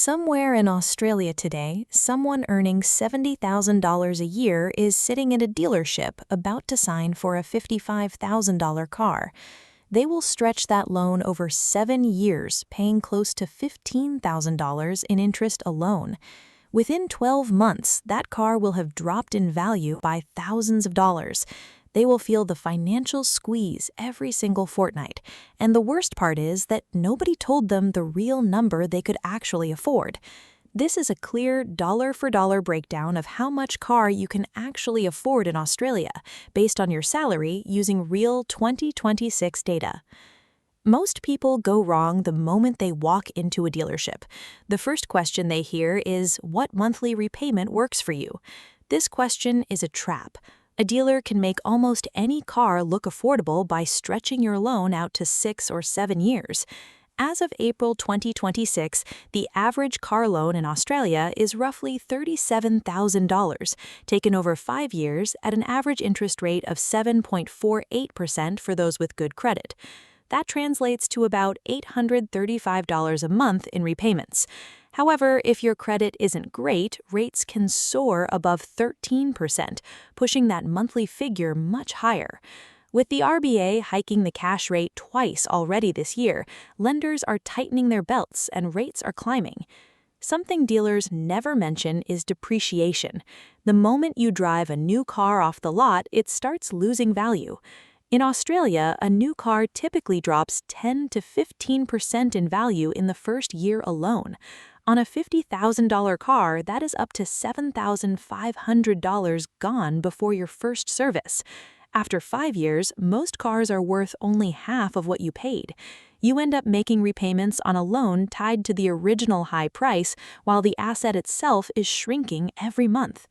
Somewhere in Australia today, someone earning $70,000 a year is sitting at a dealership about to sign for a $55,000 car. They will stretch that loan over 7 years, paying close to $15,000 in interest alone. Within 12 months, that car will have dropped in value by thousands of dollars. They will feel the financial squeeze every single fortnight. And the worst part is that nobody told them the real number they could actually afford. This is a clear dollar-for-dollar breakdown of how much car you can actually afford in Australia, based on your salary using real 2026 data. Most people go wrong the moment they walk into a dealership. The first question they hear is, what monthly repayment works for you? This question is a trap. A dealer can make almost any car look affordable by stretching your loan out to 6 or 7 years. As of April 2026, the average car loan in Australia is roughly $37,000, taken over 5 years at an average interest rate of 7.48% for those with good credit. That translates to about $835 a month in repayments. However, if your credit isn't great, rates can soar above 13%, pushing that monthly figure much higher. With the RBA hiking the cash rate twice already this year, lenders are tightening their belts and rates are climbing. Something dealers never mention is depreciation. The moment you drive a new car off the lot, it starts losing value. In Australia, a new car typically drops 10 to 15% in value in the first year alone. On a $50,000 car, that is up to $7,500 gone before your first service. After 5 years, most cars are worth only half of what you paid. You end up making repayments on a loan tied to the original high price, while the asset itself is shrinking every month.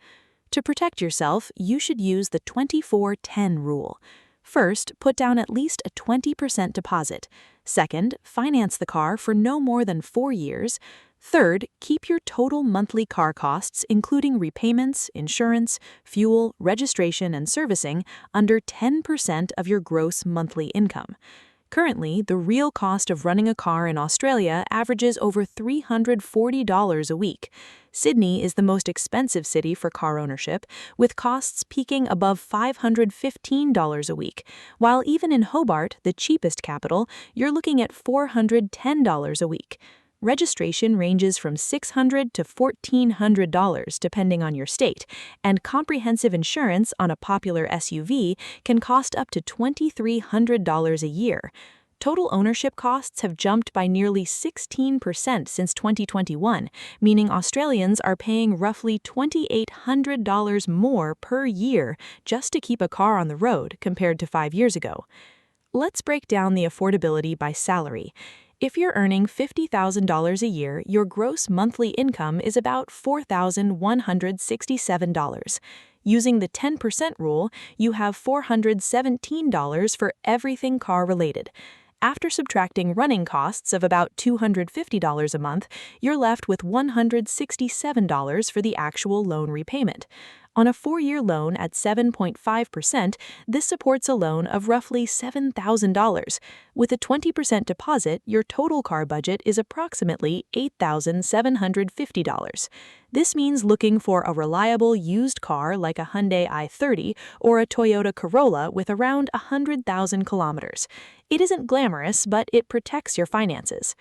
To protect yourself, you should use the 24-10 rule. First, put down at least a 20% deposit. Second, finance the car for no more than 4 years. Third, keep your total monthly car costs, including repayments, insurance, fuel, registration, and servicing, under 10% of your gross monthly income. Currently, the real cost of running a car in Australia averages over $340 a week. Sydney is the most expensive city for car ownership, with costs peaking above $515 a week, while even in Hobart, the cheapest capital, you're looking at $410 a week. Registration ranges from $600 to $1,400 depending on your state, and comprehensive insurance on a popular SUV can cost up to $2,300 a year. Total ownership costs have jumped by nearly 16% since 2021, meaning Australians are paying roughly $2,800 more per year just to keep a car on the road compared to 5 years ago. Let's break down the affordability by salary. If you're earning $50,000 a year, your gross monthly income is about $4,167. Using the 10% rule, you have $417 for everything car-related. After subtracting running costs of about $250 a month, you're left with $167 for the actual loan repayment. On a 4-year loan at 7.5%, this supports a loan of roughly $7,000. With a 20% deposit, your total car budget is approximately $8,750. This means looking for a reliable used car like a Hyundai i30 or a Toyota Corolla with around 100,000 kilometers. It isn't glamorous, but it protects your finances.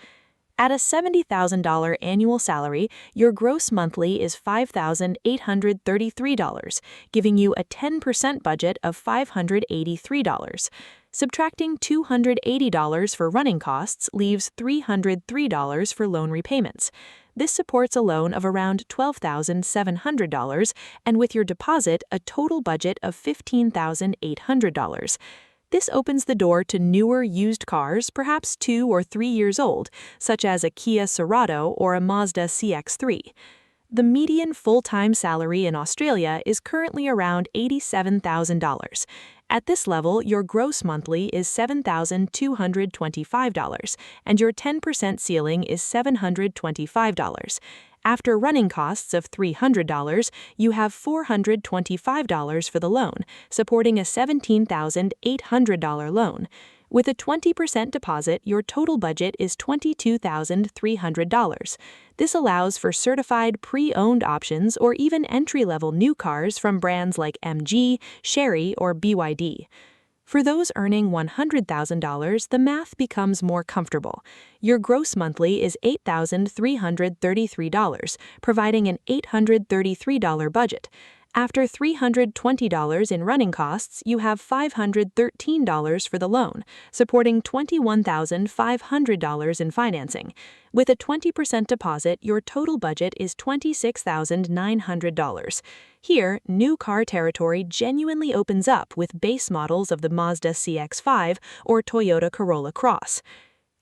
At a $70,000 annual salary, your gross monthly is $5,833, giving you a 10% budget of $583. Subtracting $280 for running costs leaves $303 for loan repayments. This supports a loan of around $12,700, and with your deposit, a total budget of $15,800. This opens the door to newer used cars, perhaps 2 or 3 years old, such as a Kia Cerato or a Mazda CX-3. The median full-time salary in Australia is currently around $87,000. At this level, your gross monthly is $7,225, and your 10% ceiling is $725. After running costs of $300, you have $425 for the loan, supporting a $17,800 loan. With a 20% deposit, your total budget is $22,300. This allows for certified pre-owned options or even entry-level new cars from brands like MG, Chery, or BYD. For those earning $100,000, the math becomes more comfortable. Your gross monthly is $8,333, providing an $833 budget. After $320 in running costs, you have $513 for the loan, supporting $21,500 in financing. With a 20% deposit, your total budget is $26,900. Here, new car territory genuinely opens up with base models of the Mazda CX-5 or Toyota Corolla Cross.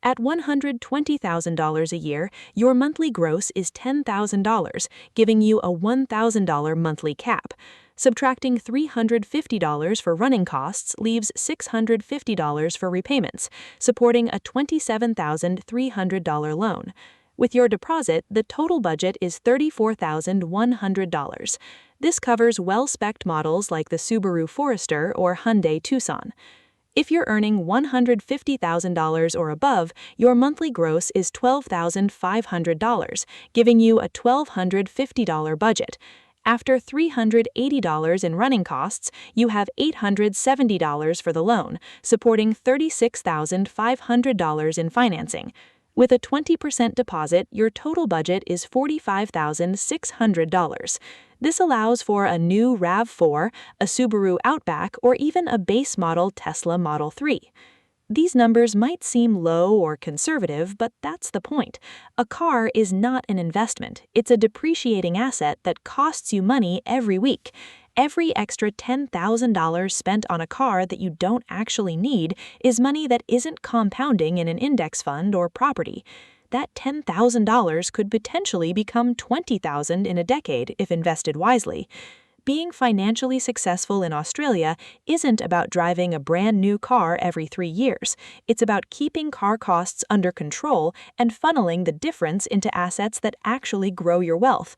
At $120,000 a year, your monthly gross is $10,000, giving you a $1,000 monthly cap. Subtracting $350 for running costs leaves $650 for repayments, supporting a $27,300 loan. With your deposit, the total budget is $34,100. This covers well-spec'd models like the Subaru Forester or Hyundai Tucson. If you're earning $150,000 or above, your monthly gross is $12,500, giving you a $1,250 budget. After $380 in running costs, you have $870 for the loan, supporting $36,500 in financing. With a 20% deposit, your total budget is $45,600. This allows for a new RAV4, a Subaru Outback, or even a base model Tesla Model 3. These numbers might seem low or conservative, but that's the point. A car is not an investment. It's a depreciating asset that costs you money every week. Every extra $10,000 spent on a car that you don't actually need is money that isn't compounding in an index fund or property. That $10,000 could potentially become $20,000 in a decade if invested wisely. Being financially successful in Australia isn't about driving a brand new car every 3 years. It's about keeping car costs under control and funneling the difference into assets that actually grow your wealth.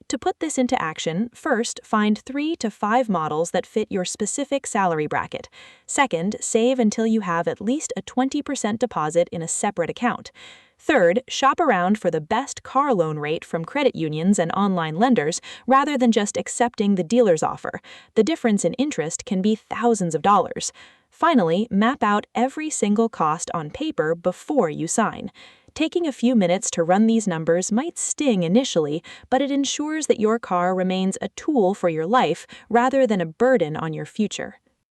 To put this into action, first, find 3 to 5 models that fit your specific salary bracket. Second, save until you have at least a 20% deposit in a separate account. Third, shop around for the best car loan rate from credit unions and online lenders rather than just accepting the dealer's offer. The difference in interest can be thousands of dollars. Finally, map out every single cost on paper before you sign. Taking a few minutes to run these numbers might sting initially, but it ensures that your car remains a tool for your life rather than a burden on your future.